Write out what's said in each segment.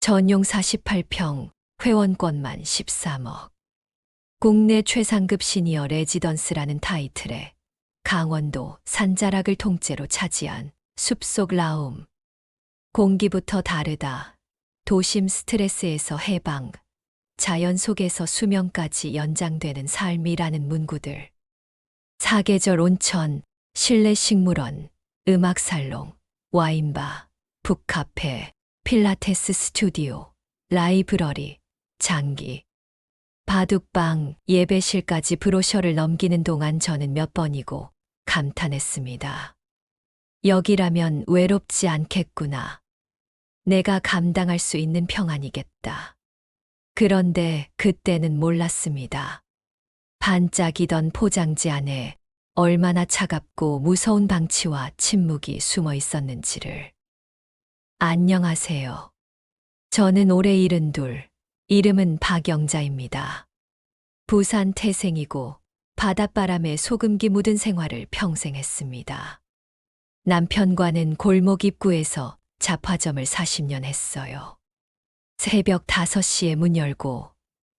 전용 48평, 회원권만 13억. 국내 최상급 시니어 레지던스라는 타이틀에 강원도 산자락을 통째로 차지한 숲속 라움. 공기부터 다르다. 도심 스트레스에서 해방, 자연 속에서 수면까지 연장되는 삶이라는 문구들. 사계절 온천, 실내 식물원, 음악살롱, 와인바, 북카페, 필라테스 스튜디오, 라이브러리, 장기, 바둑방, 예배실까지 브로셔를 넘기는 동안 저는 몇 번이고 감탄했습니다. 여기라면 외롭지 않겠구나. 내가 감당할 수 있는 평안이겠다. 그런데 그때는 몰랐습니다. 반짝이던 포장지 안에 얼마나 차갑고 무서운 방치와 침묵이 숨어 있었는지를. 안녕하세요. 저는 올해 72, 이름은 박영자입니다. 부산 태생이고 바닷바람에 소금기 묻은 생활을 평생 했습니다. 남편과는 골목 입구에서 잡화점을 40년 했어요. 새벽 5시에 문 열고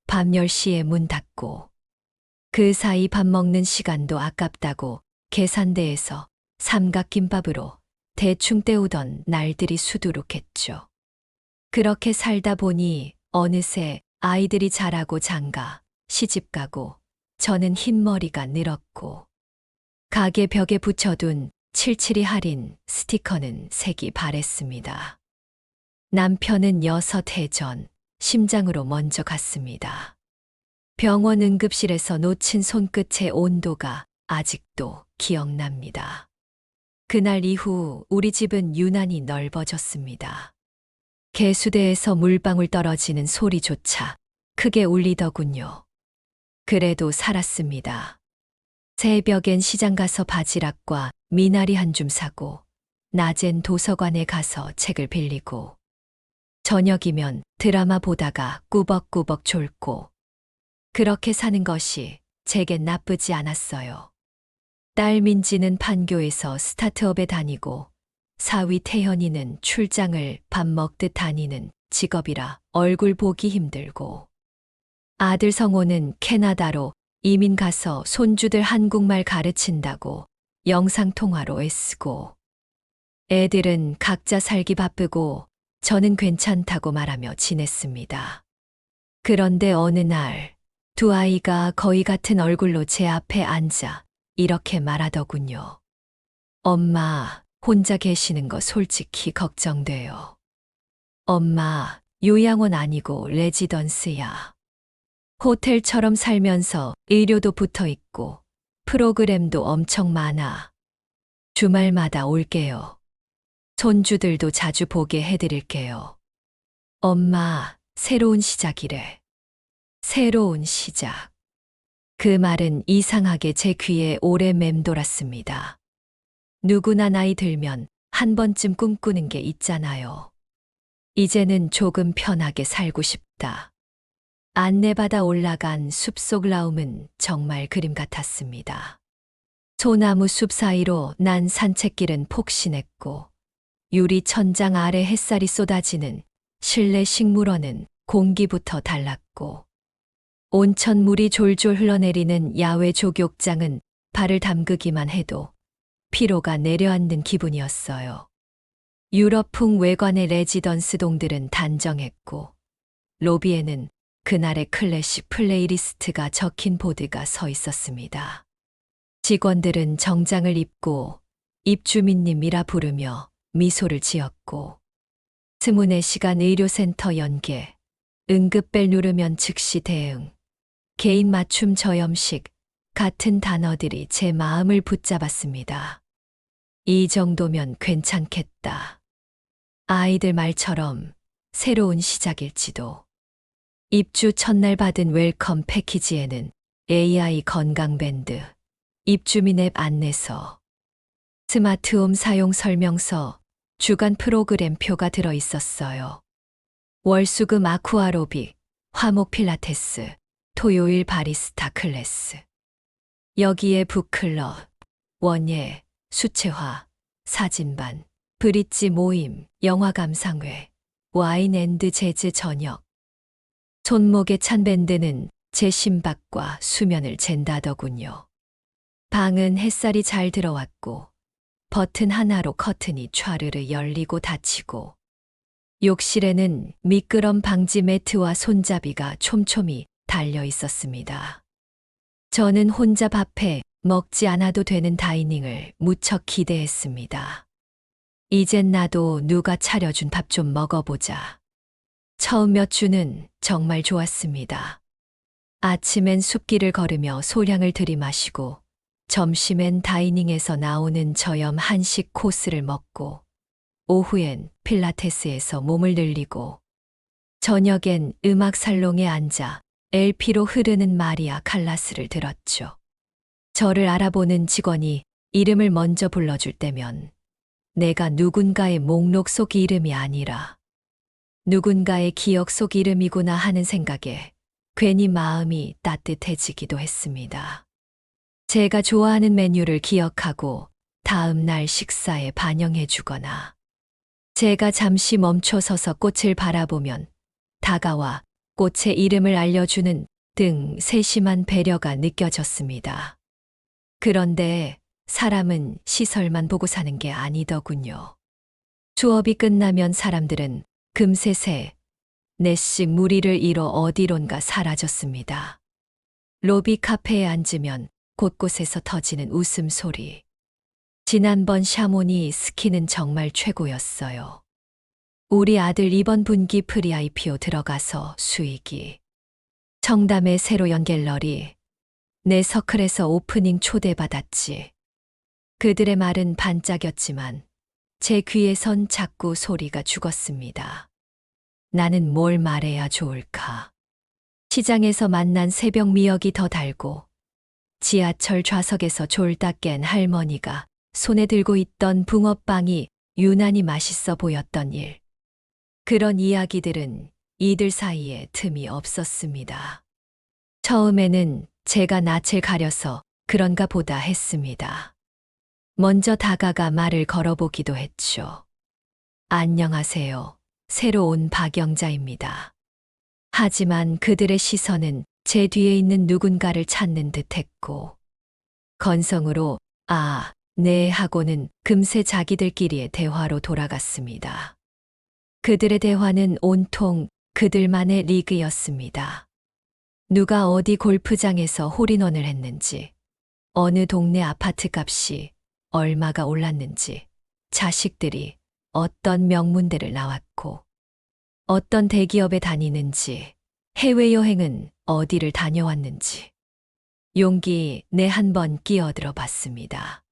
밤 10시에 문 닫고 그 사이 밥 먹는 시간도 아깝다고 계산대에서 삼각김밥으로 대충 때우던 날들이 수두룩했죠. 그렇게 살다 보니 어느새 아이들이 자라고 장가, 시집가고 저는 흰머리가 늘었고 가게 벽에 붙여둔 77이 할인 스티커는 색이 바랬습니다. 남편은 6해 전 심장으로 먼저 갔습니다. 병원 응급실에서 놓친 손끝의 온도가 아직도 기억납니다. 그날 이후 우리 집은 유난히 넓어졌습니다. 개수대에서 물방울 떨어지는 소리조차 크게 울리더군요. 그래도 살았습니다. 새벽엔 시장 가서 바지락과 미나리 한 줌 사고, 낮엔 도서관에 가서 책을 빌리고, 저녁이면 드라마 보다가 꾸벅꾸벅 졸고, 그렇게 사는 것이 제겐 나쁘지 않았어요. 딸 민지는 판교에서 스타트업에 다니고, 사위 태현이는 출장을 밥 먹듯 다니는 직업이라 얼굴 보기 힘들고, 아들 성호는 캐나다로 이민 가서 손주들 한국말 가르친다고 영상통화로 애쓰고, 애들은 각자 살기 바쁘고 저는 괜찮다고 말하며 지냈습니다. 그런데 어느 날 두 아이가 거의 같은 얼굴로 제 앞에 앉아 이렇게 말하더군요. 엄마, 혼자 계시는 거 솔직히 걱정돼요. 엄마, 요양원 아니고 레지던스야. 호텔처럼 살면서 의료도 붙어 있고 프로그램도 엄청 많아. 주말마다 올게요. 손주들도 자주 보게 해드릴게요. 엄마, 새로운 시작이래. 새로운 시작. 그 말은 이상하게 제 귀에 오래 맴돌았습니다. 누구나 나이 들면 한 번쯤 꿈꾸는 게 있잖아요. 이제는 조금 편하게 살고 싶다. 안내받아 올라간 숲속 라움은 정말 그림 같았습니다. 소나무 숲 사이로 난 산책길은 폭신했고, 유리 천장 아래 햇살이 쏟아지는 실내 식물원은 공기부터 달랐고, 온천물이 졸졸 흘러내리는 야외 족욕장은 발을 담그기만 해도 피로가 내려앉는 기분이었어요. 유럽풍 외관의 레지던스 동들은 단정했고, 로비에는 그날의 클래식 플레이리스트가 적힌 보드가 서 있었습니다. 직원들은 정장을 입고 입주민님이라 부르며 미소를 지었고, 24시간 의료센터 연계, 응급벨 누르면 즉시 대응, 개인 맞춤 저염식 같은 단어들이 제 마음을 붙잡았습니다. 이 정도면 괜찮겠다. 아이들 말처럼 새로운 시작일지도. 입주 첫날 받은 웰컴 패키지에는 AI 건강밴드, 입주민 앱 안내서, 스마트홈 사용 설명서, 주간 프로그램표가 들어 있었어요. 월수금 아쿠아로빅, 화목 필라테스, 토요일 바리스타 클래스. 여기에 북클럽, 원예, 수채화, 사진반, 브릿지 모임, 영화 감상회, 와인 앤드 재즈 저녁. 손목에 찬 밴드는 제 심박과 수면을 잰다더군요. 방은 햇살이 잘 들어왔고 버튼 하나로 커튼이 촤르르 열리고 닫히고 욕실에는 미끄럼 방지 매트와 손잡이가 촘촘히 달려 있었습니다. 저는 혼자 밥해 먹지 않아도 되는 다이닝을 무척 기대했습니다. 이젠 나도 누가 차려준 밥 좀 먹어보자. 처음 몇 주는 정말 좋았습니다. 아침엔 숲길을 걸으며 소량을 들이마시고 점심엔 다이닝에서 나오는 저염 한식 코스를 먹고 오후엔 필라테스에서 몸을 늘리고 저녁엔 음악 살롱에 앉아 LP로 흐르는 마리아 칼라스를 들었죠. 저를 알아보는 직원이 이름을 먼저 불러줄 때면 내가 누군가의 목록 속 이름이 아니라 누군가의 기억 속 이름이구나 하는 생각에 괜히 마음이 따뜻해지기도 했습니다. 제가 좋아하는 메뉴를 기억하고 다음 날 식사에 반영해 주거나 제가 잠시 멈춰서서 꽃을 바라보면 다가와 꽃의 이름을 알려주는 등 세심한 배려가 느껴졌습니다. 그런데 사람은 시설만 보고 사는 게 아니더군요. 수업이 끝나면 사람들은 금세새 넷씩 무리를 이뤄 어디론가 사라졌습니다. 로비 카페에 앉으면 곳곳에서 터지는 웃음소리. 지난번 샤모니 스키는 정말 최고였어요. 우리 아들 이번 분기 프리IPO 들어가서 수익이. 청담에 새로 연 갤러리. 내 서클에서 오프닝 초대받았지. 그들의 말은 반짝였지만 제 귀에선 자꾸 소리가 죽었습니다. 나는 뭘 말해야 좋을까? 시장에서 만난 새벽 미역이 더 달고 지하철 좌석에서 졸다 깬 할머니가 손에 들고 있던 붕어빵이 유난히 맛있어 보였던 일. 그런 이야기들은 이들 사이에 틈이 없었습니다. 처음에는 제가 낯을 가려서 그런가 보다 했습니다. 먼저 다가가 말을 걸어보기도 했죠. 안녕하세요. 새로 온 박영자입니다. 하지만 그들의 시선은 제 뒤에 있는 누군가를 찾는 듯 했고, 건성으로 아, 네 하고는 금세 자기들끼리의 대화로 돌아갔습니다. 그들의 대화는 온통 그들만의 리그였습니다. 누가 어디 골프장에서 홀인원을 했는지, 어느 동네 아파트 값이 얼마가 올랐는지, 자식들이 어떤 명문대를 나왔고, 어떤 대기업에 다니는지, 해외여행은 어디를 다녀왔는지. 용기 내 한번 끼어들어 봤습니다.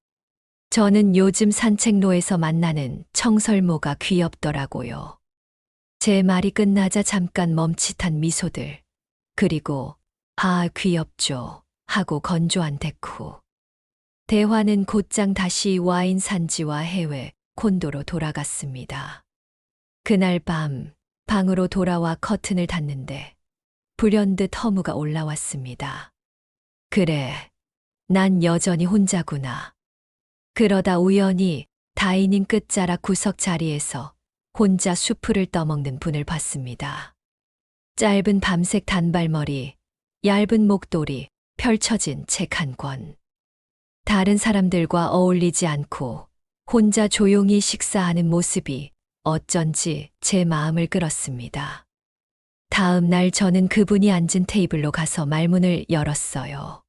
저는 요즘 산책로에서 만나는 청설모가 귀엽더라고요. 제 말이 끝나자 잠깐 멈칫한 미소들, 그리고 아, 귀엽죠 하고 건조한 대꾸. 대화는 곧장 다시 와인 산지와 해외 콘도로 돌아갔습니다. 그날 밤 방으로 돌아와 커튼을 닫는데 불현듯 허무가 올라왔습니다. 그래, 난 여전히 혼자구나. 그러다 우연히 다이닝 끝자락 구석 자리에서 혼자 수프를 떠먹는 분을 봤습니다. 짧은 밤색 단발머리, 얇은 목도리, 펼쳐진 책 한 권. 다른 사람들과 어울리지 않고 혼자 조용히 식사하는 모습이 어쩐지 제 마음을 끌었습니다. 다음 날 저는 그분이 앉은 테이블로 가서 말문을 열었어요.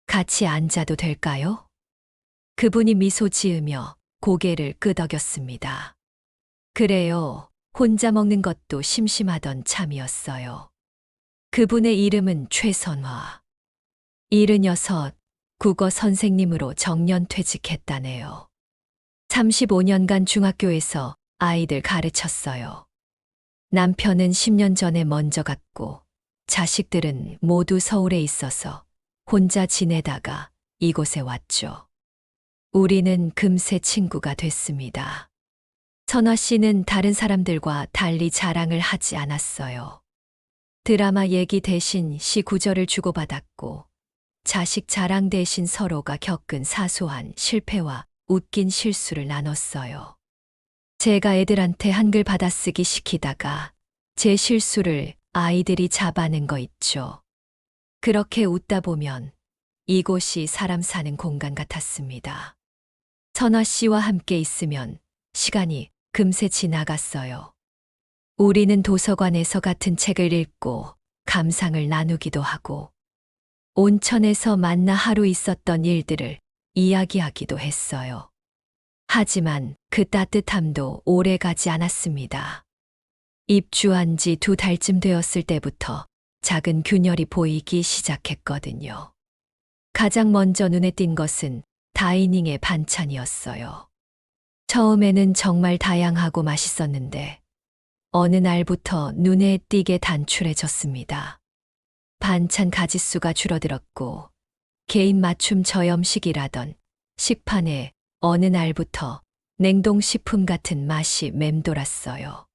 같이 앉아도 될까요? 그분이 미소 지으며 고개를 끄덕였습니다. 그래요. 혼자 먹는 것도 심심하던 참이었어요. 그분의 이름은 최선화. 76, 국어 선생님으로 정년 퇴직했다네요. 35년간 중학교에서 아이들 가르쳤어요. 남편은 10년 전에 먼저 갔고 자식들은 모두 서울에 있어서 혼자 지내다가 이곳에 왔죠. 우리는 금세 친구가 됐습니다. 선화 씨는 다른 사람들과 달리 자랑을 하지 않았어요. 드라마 얘기 대신 시 구절을 주고받았고 자식 자랑 대신 서로가 겪은 사소한 실패와 웃긴 실수를 나눴어요. 제가 애들한테 한글 받아쓰기 시키다가 제 실수를 아이들이 잡아낸 거 있죠. 그렇게 웃다 보면 이곳이 사람 사는 공간 같았습니다. 선아 씨와 함께 있으면 시간이 금세 지나갔어요. 우리는 도서관에서 같은 책을 읽고 감상을 나누기도 하고 온천에서 만나 하루 있었던 일들을 이야기하기도 했어요. 하지만 그 따뜻함도 오래 가지 않았습니다. 입주한 지 2달쯤 되었을 때부터 작은 균열이 보이기 시작했거든요. 가장 먼저 눈에 띈 것은 다이닝의 반찬이었어요. 처음에는 정말 다양하고 맛있었는데 어느 날부터 눈에 띄게 단출해졌습니다. 반찬 가짓수가 줄어들었고 개인 맞춤 저염식이라던 식판에 어느 날부터 냉동식품 같은 맛이 맴돌았어요.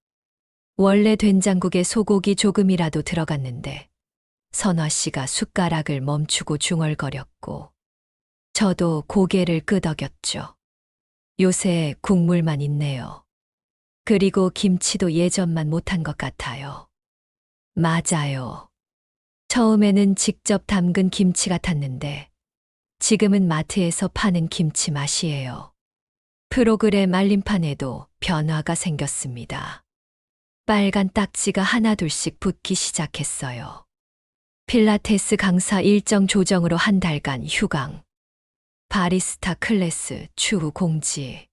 원래 된장국에 소고기 조금이라도 들어갔는데 선화 씨가 숟가락을 멈추고 중얼거렸고 저도 고개를 끄덕였죠. 요새 국물만 있네요. 그리고 김치도 예전만 못한 것 같아요. 맞아요. 처음에는 직접 담근 김치 같았는데 지금은 마트에서 파는 김치 맛이에요. 프로그램 알림판에도 변화가 생겼습니다. 빨간 딱지가 하나둘씩 붙기 시작했어요. 필라테스 강사 일정 조정으로 한 달간 휴강. 바리스타 클래스 추후 공지.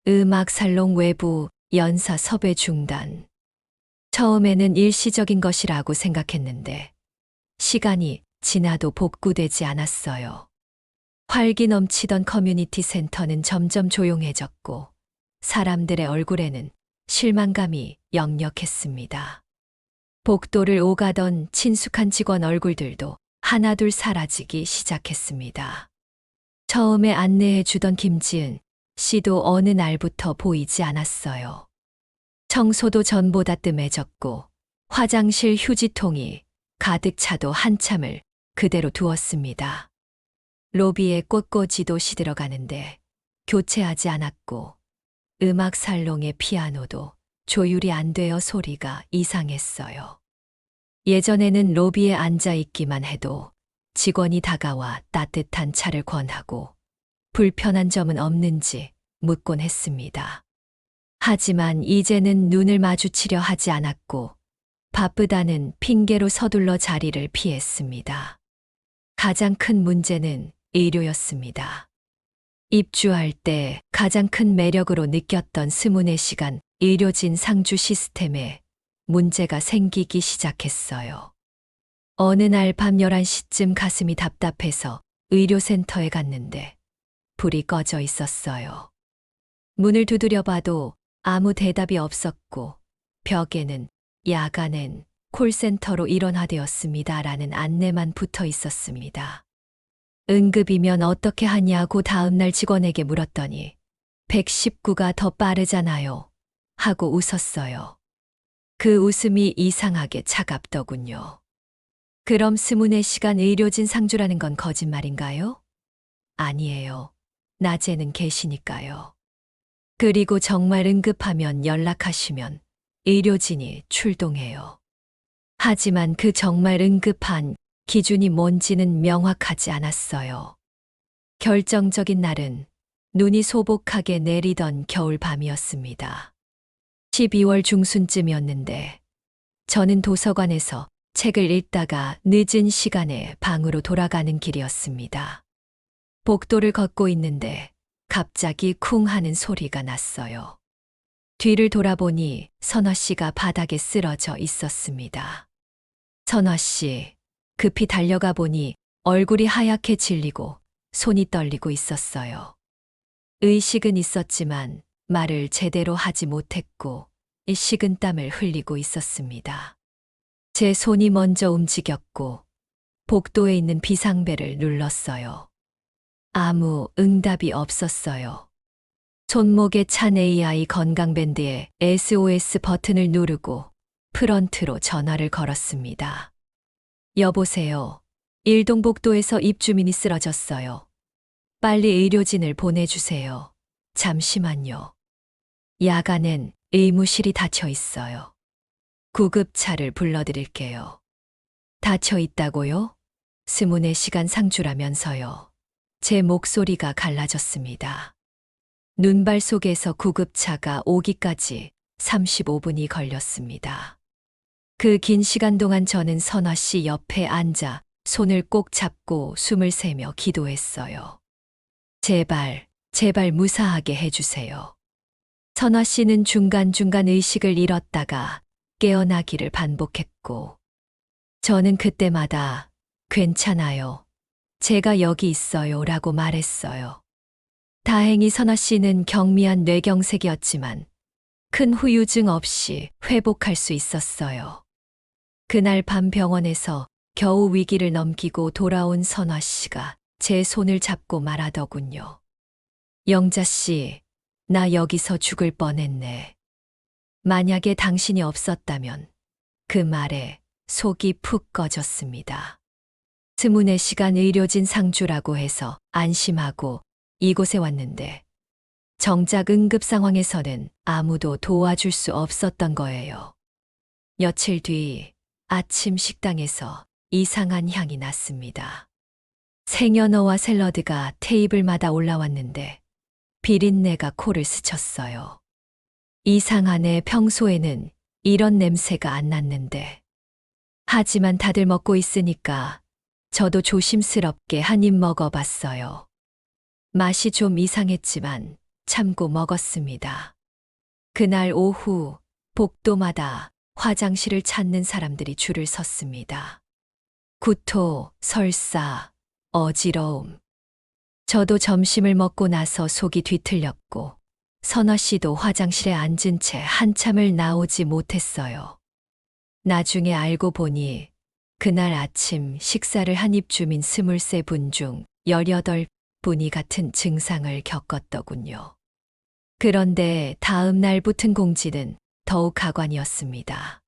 음악 살롱 외부 연사 섭외 중단. 처음에는 일시적인 것이라고 생각했는데 시간이 지나도 복구되지 않았어요. 활기 넘치던 커뮤니티 센터는 점점 조용해졌고 사람들의 얼굴에는 실망감이 역력했습니다. 복도를 오가던 친숙한 직원 얼굴들도 하나둘 사라지기 시작했습니다. 처음에 안내해 주던 김지은 씨도 어느 날부터 보이지 않았어요. 청소도 전보다 뜸해졌고 화장실 휴지통이 가득 차도 한참을 그대로 두었습니다. 로비에 꽃꽂이도 시들어가는데 교체하지 않았고 음악 살롱의 피아노도 조율이 안 되어 소리가 이상했어요. 예전에는 로비에 앉아 있기만 해도 직원이 다가와 따뜻한 차를 권하고 불편한 점은 없는지 묻곤 했습니다. 하지만 이제는 눈을 마주치려 하지 않았고 바쁘다는 핑계로 서둘러 자리를 피했습니다. 가장 큰 문제는 의료였습니다. 입주할 때 가장 큰 매력으로 느꼈던 24시간 의료진 상주 시스템에 문제가 생기기 시작했어요. 어느 날 밤 11시쯤 가슴이 답답해서 의료센터에 갔는데 불이 꺼져 있었어요. 문을 두드려 봐도 아무 대답이 없었고 벽에는 야간엔 콜센터로 일원화되었습니다라는 안내만 붙어 있었습니다. 응급이면 어떻게 하냐고 다음날 직원에게 물었더니 119가 더 빠르잖아요 하고 웃었어요. 그 웃음이 이상하게 차갑더군요. 그럼 24시간 의료진 상주라는 건 거짓말인가요? 아니에요. 낮에는 계시니까요. 그리고 정말 응급하면 연락하시면 의료진이 출동해요. 하지만 그 정말 응급한 기준이 뭔지는 명확하지 않았어요. 결정적인 날은 눈이 소복하게 내리던 겨울밤이었습니다. 12월 중순쯤이었는데 저는 도서관에서 책을 읽다가 늦은 시간에 방으로 돌아가는 길이었습니다. 복도를 걷고 있는데 갑자기 쿵 하는 소리가 났어요. 뒤를 돌아보니 선화 씨가 바닥에 쓰러져 있었습니다. 선화 씨, 급히 달려가 보니 얼굴이 하얗게 질리고 손이 떨리고 있었어요. 의식은 있었지만 말을 제대로 하지 못했고 식은땀을 흘리고 있었습니다. 제 손이 먼저 움직였고 복도에 있는 비상벨을 눌렀어요. 아무 응답이 없었어요. 손목에 찬 AI 건강밴드에 SOS 버튼을 누르고 프런트로 전화를 걸었습니다. 여보세요. 일동복도에서 입주민이 쓰러졌어요. 빨리 의료진을 보내주세요. 잠시만요. 야간엔 의무실이 닫혀 있어요. 구급차를 불러드릴게요. 닫혀 있다고요? 24시간 상주라면서요. 제 목소리가 갈라졌습니다. 눈발 속에서 구급차가 오기까지 35분이 걸렸습니다. 그 긴 시간 동안 저는 선화 씨 옆에 앉아 손을 꼭 잡고 숨을 세며 기도했어요. 제발, 제발 무사하게 해주세요. 선화 씨는 중간중간 의식을 잃었다가 깨어나기를 반복했고, 저는 그때마다 괜찮아요. 제가 여기 있어요 라고 말했어요. 다행히 선화 씨는 경미한 뇌경색이었지만 큰 후유증 없이 회복할 수 있었어요. 그날 밤 병원에서 겨우 위기를 넘기고 돌아온 선화 씨가 제 손을 잡고 말하더군요. 영자 씨, 나 여기서 죽을 뻔했네. 만약에 당신이 없었다면 그 말에 속이 푹 꺼졌습니다. 24시간 의료진 상주라고 해서 안심하고 이곳에 왔는데 정작 응급 상황에서는 아무도 도와줄 수 없었던 거예요. 며칠 뒤 아침 식당에서 이상한 향이 났습니다. 생연어와 샐러드가 테이블마다 올라왔는데 비린내가 코를 스쳤어요. 이상하네, 평소에는 이런 냄새가 안 났는데. 하지만 다들 먹고 있으니까 저도 조심스럽게 한 입 먹어봤어요. 맛이 좀 이상했지만 참고 먹었습니다. 그날 오후 복도마다 화장실을 찾는 사람들이 줄을 섰습니다. 구토, 설사, 어지러움. 저도 점심을 먹고 나서 속이 뒤틀렸고 선화 씨도 화장실에 앉은 채 한참을 나오지 못했어요. 나중에 알고 보니 그날 아침 식사를 한 입주민 23분 중 18분이 같은 증상을 겪었더군요. 그런데 다음 날 붙은 공지는 더욱 가관이었습니다.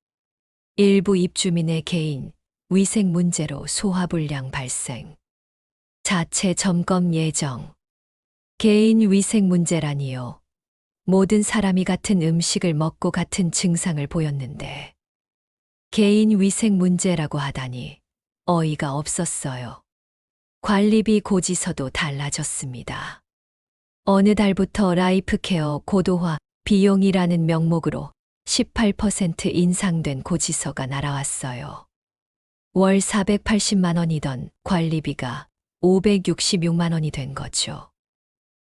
일부 입주민의 개인 위생 문제로 소화불량 발생. 자체 점검 예정. 개인 위생 문제라니요. 모든 사람이 같은 음식을 먹고 같은 증상을 보였는데 개인 위생 문제라고 하다니 어이가 없었어요. 관리비 고지서도 달라졌습니다. 어느 달부터 라이프케어 고도화 비용이라는 명목으로 18% 인상된 고지서가 날아왔어요. 월 480만 원이던 관리비가 566만 원이 된 거죠.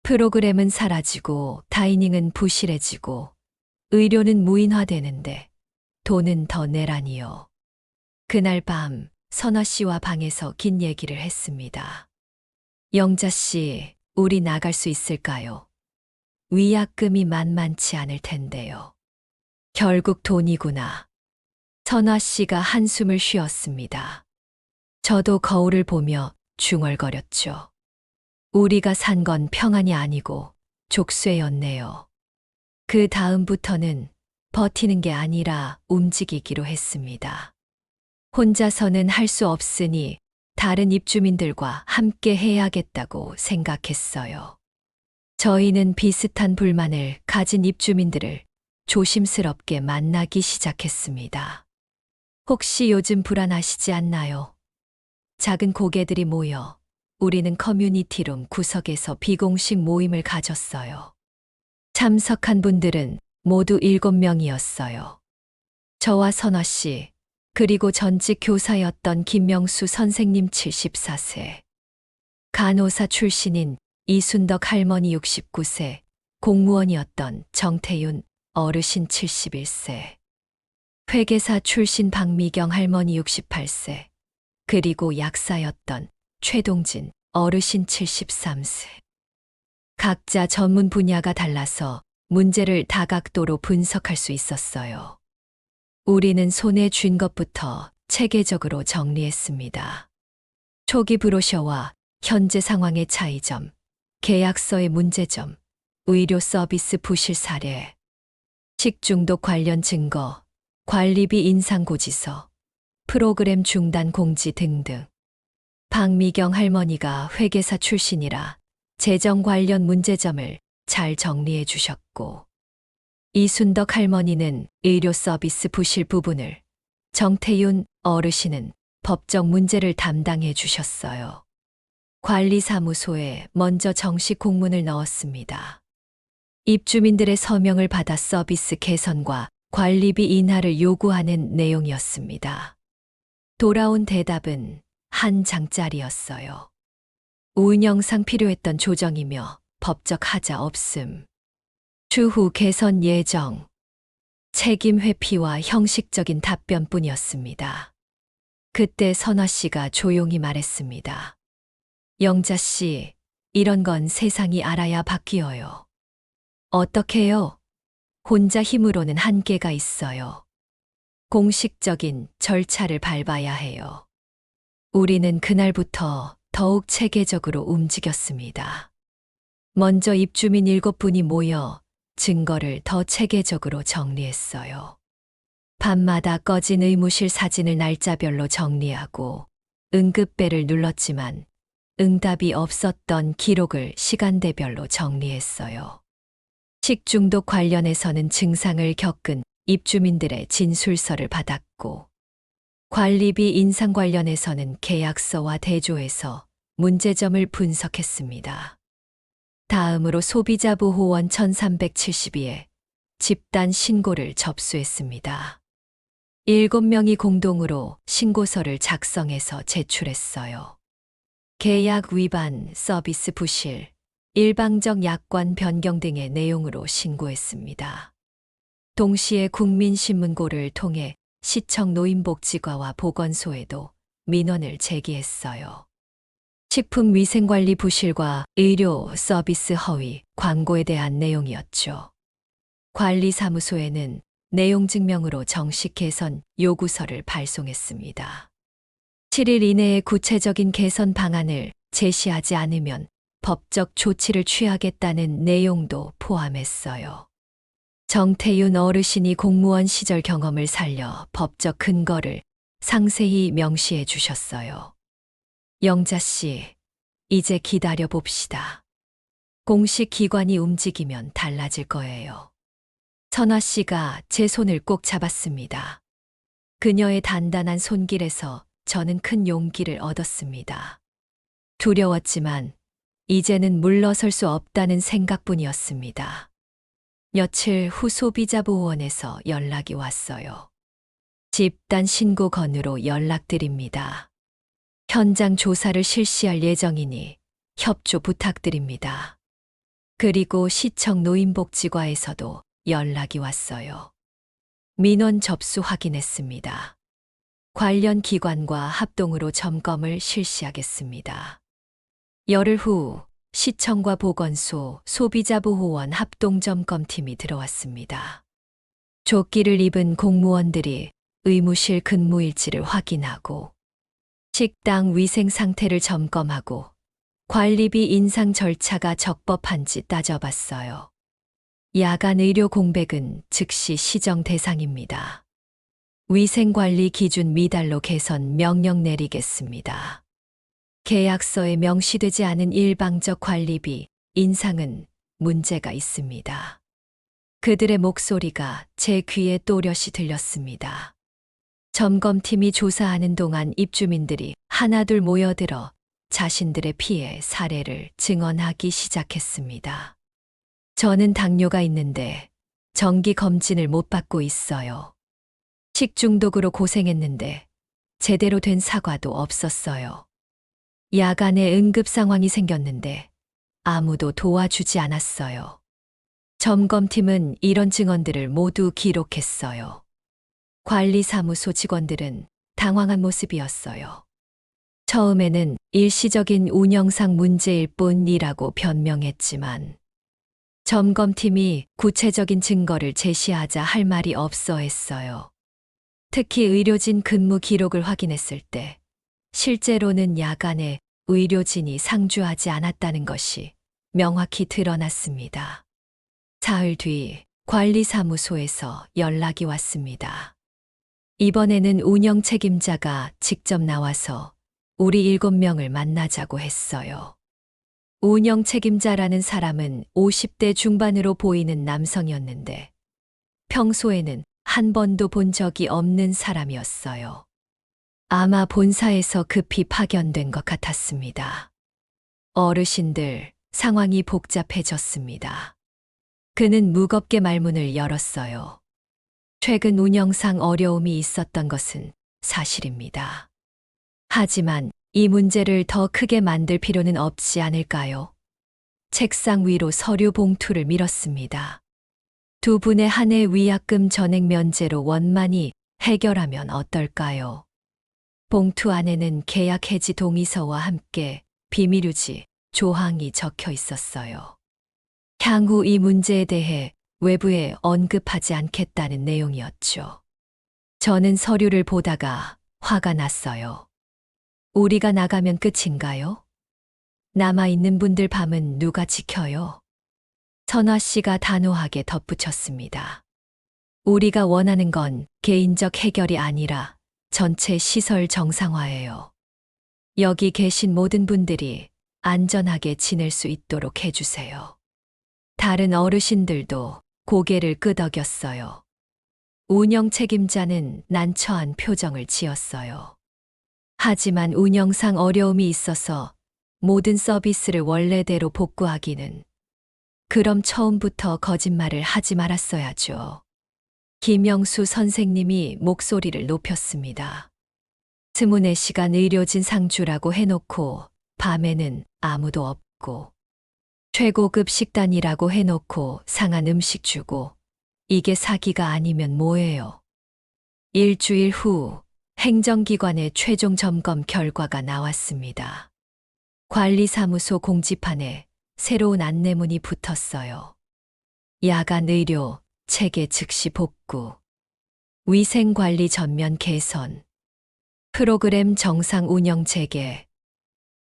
프로그램은 사라지고 다이닝은 부실해지고 의료는 무인화되는데 돈은 더 내라니요. 그날 밤 선화 씨와 방에서 긴 얘기를 했습니다. 영자 씨, 우리 나갈 수 있을까요? 위약금이 만만치 않을 텐데요. 결국 돈이구나. 선화 씨가 한숨을 쉬었습니다. 저도 거울을 보며 중얼거렸죠. 우리가 산 건 평안이 아니고 족쇄였네요. 그 다음부터는 버티는 게 아니라 움직이기로 했습니다. 혼자서는 할 수 없으니 다른 입주민들과 함께 해야겠다고 생각했어요. 저희는 비슷한 불만을 가진 입주민들을 조심스럽게 만나기 시작했습니다. 혹시 요즘 불안하시지 않나요? 작은 고개들이 모여 우리는 커뮤니티룸 구석에서 비공식 모임을 가졌어요. 참석한 분들은 모두 7명이었어요. 저와 선화 씨, 그리고 전직 교사였던 김명수 선생님 74세, 간호사 출신인 이순덕 할머니 69세, 공무원이었던 정태윤 어르신 71세, 회계사 출신 박미경 할머니 68세, 그리고 약사였던 최동진 어르신 73세. 각자 전문 분야가 달라서 문제를 다각도로 분석할 수 있었어요. 우리는 손에 쥔 것부터 체계적으로 정리했습니다. 초기 브로셔와 현재 상황의 차이점, 계약서의 문제점, 의료 서비스 부실 사례, 식중독 관련 증거, 관리비 인상 고지서, 프로그램 중단 공지 등등. 박미경 할머니가 회계사 출신이라 재정 관련 문제점을 잘 정리해 주셨고, 이순덕 할머니는 의료 서비스 부실 부분을, 정태윤 어르신은 법적 문제를 담당해 주셨어요. 관리사무소에 먼저 정식 공문을 넣었습니다. 입주민들의 서명을 받아 서비스 개선과 관리비 인하를 요구하는 내용이었습니다. 돌아온 대답은 한 장짜리였어요. 운영상 필요했던 조정이며 법적 하자 없음. 추후 개선 예정. 책임 회피와 형식적인 답변뿐이었습니다. 그때 선화 씨가 조용히 말했습니다. 영자 씨, 이런 건 세상이 알아야 바뀌어요. 어떻게요? 혼자 힘으로는 한계가 있어요. 공식적인 절차를 밟아야 해요. 우리는 그날부터 더욱 체계적으로 움직였습니다. 먼저 입주민 7분이 모여 증거를 더 체계적으로 정리했어요. 밤마다 꺼진 의무실 사진을 날짜별로 정리하고 응급벨을 눌렀지만 응답이 없었던 기록을 시간대별로 정리했어요. 식중독 관련해서는 증상을 겪은 입주민들의 진술서를 받았고, 관리비 인상 관련해서는 계약서와 대조해서 문제점을 분석했습니다. 다음으로 소비자보호원 1372에 집단 신고를 접수했습니다. 7명이 공동으로 신고서를 작성해서 제출했어요. 계약 위반, 서비스 부실, 일방적 약관 변경 등의 내용으로 신고했습니다. 동시에 국민신문고를 통해 시청 노인복지과와 보건소에도 민원을 제기했어요. 식품위생관리 부실과 의료 서비스 허위, 광고에 대한 내용이었죠. 관리사무소에는 내용 증명으로 정식 개선 요구서를 발송했습니다. 7일 이내에 구체적인 개선 방안을 제시하지 않으면 법적 조치를 취하겠다는 내용도 포함했어요. 정태윤 어르신이 공무원 시절 경험을 살려 법적 근거를 상세히 명시해 주셨어요. 영자 씨, 이제 기다려 봅시다. 공식 기관이 움직이면 달라질 거예요. 선화 씨가 제 손을 꼭 잡았습니다. 그녀의 단단한 손길에서 저는 큰 용기를 얻었습니다. 두려웠지만 이제는 물러설 수 없다는 생각뿐이었습니다. 며칠 후 소비자보호원에서 연락이 왔어요. 집단 신고 건으로 연락드립니다. 현장 조사를 실시할 예정이니 협조 부탁드립니다. 그리고 시청 노인복지과에서도 연락이 왔어요. 민원 접수 확인했습니다. 관련 기관과 합동으로 점검을 실시하겠습니다. 열흘 후 시청과 보건소, 소비자보호원 합동점검팀이 들어왔습니다. 조끼를 입은 공무원들이 의무실 근무일지를 확인하고 식당 위생 상태를 점검하고 관리비 인상 절차가 적법한지 따져봤어요. 야간 의료 공백은 즉시 시정 대상입니다. 위생관리 기준 미달로 개선 명령 내리겠습니다. 계약서에 명시되지 않은 일방적 관리비 인상은 문제가 있습니다. 그들의 목소리가 제 귀에 또렷이 들렸습니다. 점검팀이 조사하는 동안 입주민들이 하나둘 모여들어 자신들의 피해 사례를 증언하기 시작했습니다. 저는 당뇨가 있는데 정기 검진을 못 받고 있어요. 식중독으로 고생했는데 제대로 된 사과도 없었어요. 야간에 응급 상황이 생겼는데 아무도 도와주지 않았어요. 점검팀은 이런 증언들을 모두 기록했어요. 관리사무소 직원들은 당황한 모습이었어요. 처음에는 일시적인 운영상 문제일 뿐이라고 변명했지만 점검팀이 구체적인 증거를 제시하자 할 말이 없어 했어요. 특히 의료진 근무 기록을 확인했을 때 실제로는 야간에 의료진이 상주하지 않았다는 것이 명확히 드러났습니다. 사흘 뒤 관리사무소에서 연락이 왔습니다. 이번에는 운영 책임자가 직접 나와서 우리 7명을 만나자고 했어요. 운영 책임자라는 사람은 50대 중반으로 보이는 남성이었는데 평소에는 한 번도 본 적이 없는 사람이었어요. 아마 본사에서 급히 파견된 것 같았습니다. 어르신들, 상황이 복잡해졌습니다. 그는 무겁게 말문을 열었어요. 최근 운영상 어려움이 있었던 것은 사실입니다. 하지만 이 문제를 더 크게 만들 필요는 없지 않을까요? 책상 위로 서류 봉투를 밀었습니다. 두 분의 한 해 위약금 전액 면제로 원만히 해결하면 어떨까요? 봉투 안에는 계약 해지 동의서와 함께 비밀 유지 조항이 적혀 있었어요. 향후 이 문제에 대해 외부에 언급하지 않겠다는 내용이었죠. 저는 서류를 보다가 화가 났어요. 우리가 나가면 끝인가요? 남아있는 분들 밤은 누가 지켜요? 선화 씨가 단호하게 덧붙였습니다. 우리가 원하는 건 개인적 해결이 아니라 전체 시설 정상화예요. 여기 계신 모든 분들이 안전하게 지낼 수 있도록 해주세요. 다른 어르신들도 고개를 끄덕였어요. 운영 책임자는 난처한 표정을 지었어요. 하지만 운영상 어려움이 있어서 모든 서비스를 원래대로 복구하기는 그럼 처음부터 거짓말을 하지 말았어야죠. 김영수 선생님이 목소리를 높였습니다. 24시간 의료진 상주라고 해놓고 밤에는 아무도 없고 최고급 식단이라고 해놓고 상한 음식 주고 이게 사기가 아니면 뭐예요? 일주일 후 행정기관의 최종 점검 결과가 나왔습니다. 관리사무소 공지판에 새로운 안내문이 붙었어요. 야간 의료, 체계 즉시 복구, 위생관리 전면 개선, 프로그램 정상 운영 재개,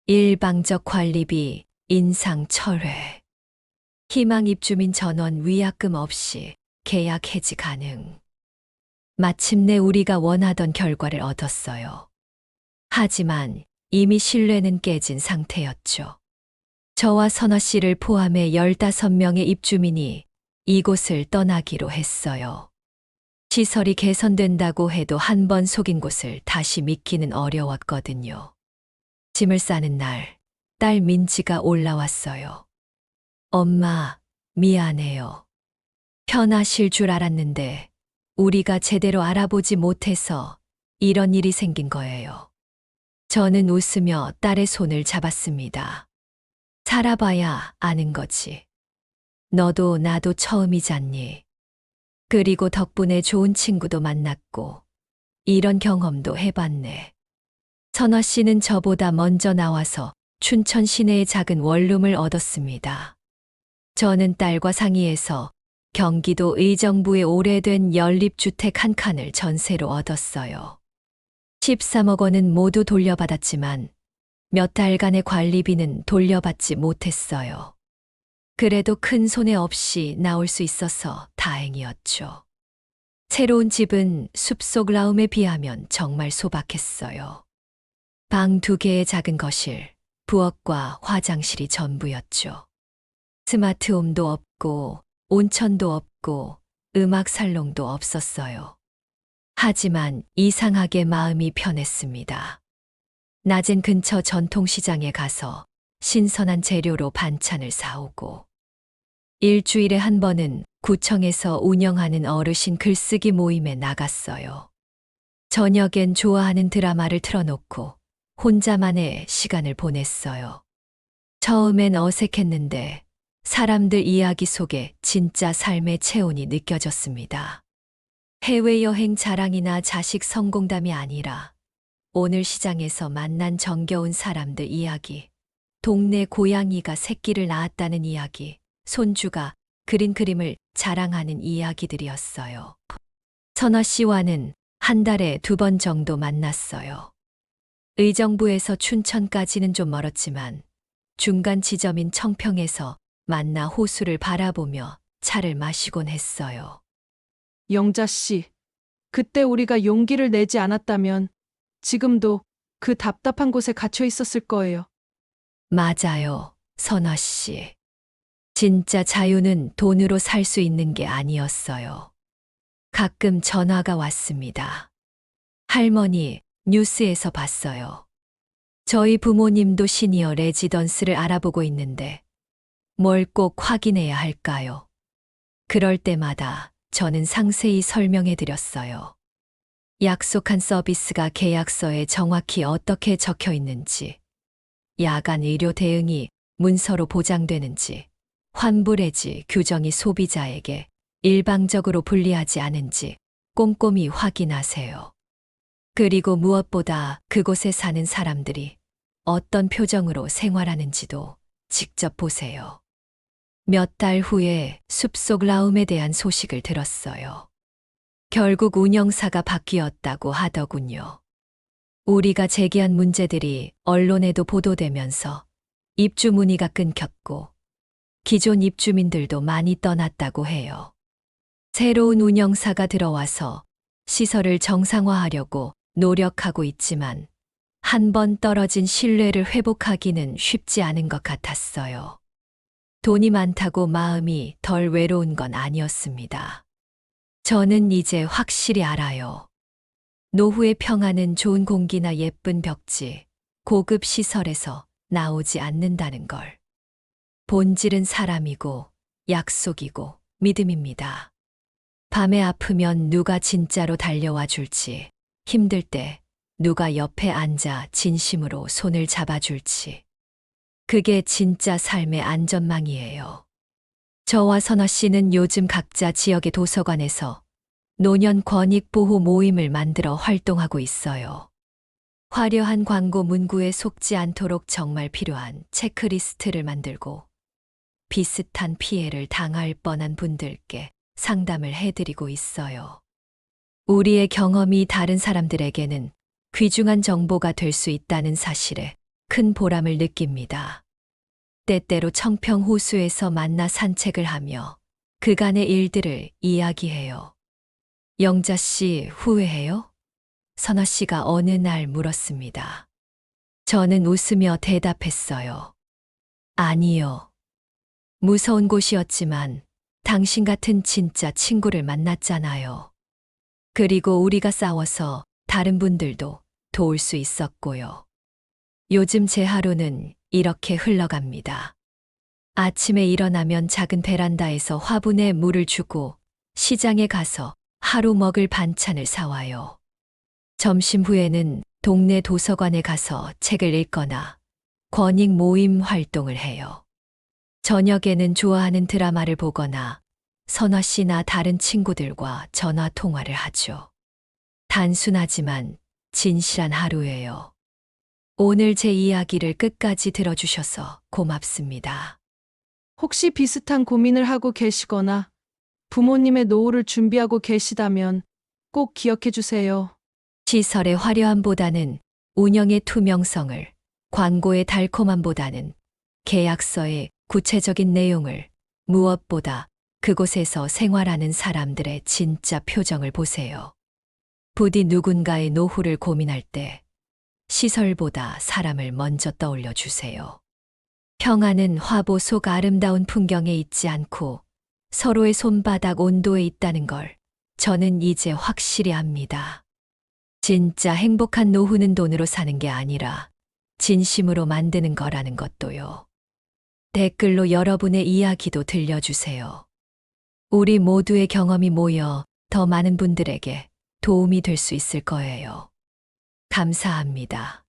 일방적 관리비 인상 철회, 희망 입주민 전원 위약금 없이 계약 해지 가능. 마침내 우리가 원하던 결과를 얻었어요. 하지만 이미 신뢰는 깨진 상태였죠. 저와 선화 씨를 포함해 15명의 입주민이 이곳을 떠나기로 했어요. 시설이 개선된다고 해도 한 번 속인 곳을 다시 믿기는 어려웠거든요. 짐을 싸는 날, 딸 민지가 올라왔어요. 엄마, 미안해요. 편하실 줄 알았는데 우리가 제대로 알아보지 못해서 이런 일이 생긴 거예요. 저는 웃으며 딸의 손을 잡았습니다. 살아봐야 아는 거지. 너도 나도 처음이잖니. 그리고 덕분에 좋은 친구도 만났고 이런 경험도 해봤네. 선화 씨는 저보다 먼저 나와서 춘천 시내의 작은 원룸을 얻었습니다. 저는 딸과 상의해서 경기도 의정부의 오래된 연립주택 한 칸을 전세로 얻었어요. 13억 원은 모두 돌려받았지만 몇 달간의 관리비는 돌려받지 못했어요. 그래도 큰 손해 없이 나올 수 있어서 다행이었죠. 새로운 집은 숲속 라움에 비하면 정말 소박했어요. 방 2개의 작은 거실, 부엌과 화장실이 전부였죠. 스마트홈도 없고 온천도 없고 음악 살롱도 없었어요. 하지만 이상하게 마음이 편했습니다. 낮엔 근처 전통시장에 가서 신선한 재료로 반찬을 사오고 일주일에 한 번은 구청에서 운영하는 어르신 글쓰기 모임에 나갔어요. 저녁엔 좋아하는 드라마를 틀어놓고 혼자만의 시간을 보냈어요. 처음엔 어색했는데 사람들 이야기 속에 진짜 삶의 체온이 느껴졌습니다. 해외여행 자랑이나 자식 성공담이 아니라 오늘 시장에서 만난 정겨운 사람들 이야기, 동네 고양이가 새끼를 낳았다는 이야기, 손주가 그린 그림을 자랑하는 이야기들이었어요. 선화 씨와는 한 달에 2번 정도 만났어요. 의정부에서 춘천까지는 좀 멀었지만 중간 지점인 청평에서 만나 호수를 바라보며 차를 마시곤 했어요. 영자 씨, 그때 우리가 용기를 내지 않았다면 지금도 그 답답한 곳에 갇혀 있었을 거예요. 맞아요, 선화 씨. 진짜 자유는 돈으로 살 수 있는 게 아니었어요. 가끔 전화가 왔습니다. 할머니, 뉴스에서 봤어요. 저희 부모님도 시니어 레지던스를 알아보고 있는데 뭘 꼭 확인해야 할까요? 그럴 때마다 저는 상세히 설명해 드렸어요. 약속한 서비스가 계약서에 정확히 어떻게 적혀 있는지, 야간 의료 대응이 문서로 보장되는지, 환불해지 규정이 소비자에게 일방적으로 불리하지 않은지 꼼꼼히 확인하세요. 그리고 무엇보다 그곳에 사는 사람들이 어떤 표정으로 생활하는지도 직접 보세요. 몇 달 후에 숲속 라움에 대한 소식을 들었어요. 결국 운영사가 바뀌었다고 하더군요. 우리가 제기한 문제들이 언론에도 보도되면서 입주 문의가 끊겼고 기존 입주민들도 많이 떠났다고 해요. 새로운 운영사가 들어와서 시설을 정상화하려고 노력하고 있지만 한 번 떨어진 신뢰를 회복하기는 쉽지 않은 것 같았어요. 돈이 많다고 마음이 덜 외로운 건 아니었습니다. 저는 이제 확실히 알아요. 노후의 평안은 좋은 공기나 예쁜 벽지, 고급 시설에서 나오지 않는다는 걸. 본질은 사람이고 약속이고 믿음입니다. 밤에 아프면 누가 진짜로 달려와 줄지, 힘들 때 누가 옆에 앉아 진심으로 손을 잡아줄지. 그게 진짜 삶의 안전망이에요. 저와 선아 씨는 요즘 각자 지역의 도서관에서 노년 권익 보호 모임을 만들어 활동하고 있어요. 화려한 광고 문구에 속지 않도록 정말 필요한 체크리스트를 만들고 비슷한 피해를 당할 뻔한 분들께 상담을 해드리고 있어요. 우리의 경험이 다른 사람들에게는 귀중한 정보가 될 수 있다는 사실에 큰 보람을 느낍니다. 때때로 청평호수에서 만나 산책을 하며 그간의 일들을 이야기해요. 영자 씨 후회해요? 선아 씨가 어느 날 물었습니다. 저는 웃으며 대답했어요. 아니요. 무서운 곳이었지만 당신 같은 진짜 친구를 만났잖아요. 그리고 우리가 싸워서 다른 분들도 도울 수 있었고요. 요즘 제 하루는 이렇게 흘러갑니다. 아침에 일어나면 작은 베란다에서 화분에 물을 주고 시장에 가서 하루 먹을 반찬을 사와요. 점심 후에는 동네 도서관에 가서 책을 읽거나 권익 모임 활동을 해요. 저녁에는 좋아하는 드라마를 보거나 선화 씨나 다른 친구들과 전화 통화를 하죠. 단순하지만 진실한 하루예요. 오늘 제 이야기를 끝까지 들어주셔서 고맙습니다. 혹시 비슷한 고민을 하고 계시거나 부모님의 노후를 준비하고 계시다면 꼭 기억해 주세요. 시설의 화려함보다는 운영의 투명성을, 광고의 달콤함보다는 계약서의 구체적인 내용을, 무엇보다 그곳에서 생활하는 사람들의 진짜 표정을 보세요. 부디 누군가의 노후를 고민할 때 시설보다 사람을 먼저 떠올려 주세요. 평안은 화보 속 아름다운 풍경에 있지 않고 서로의 손바닥 온도에 있다는 걸 저는 이제 확실히 압니다. 진짜 행복한 노후는 돈으로 사는 게 아니라 진심으로 만드는 거라는 것도요. 댓글로 여러분의 이야기도 들려주세요. 우리 모두의 경험이 모여 더 많은 분들에게 도움이 될 수 있을 거예요. 감사합니다.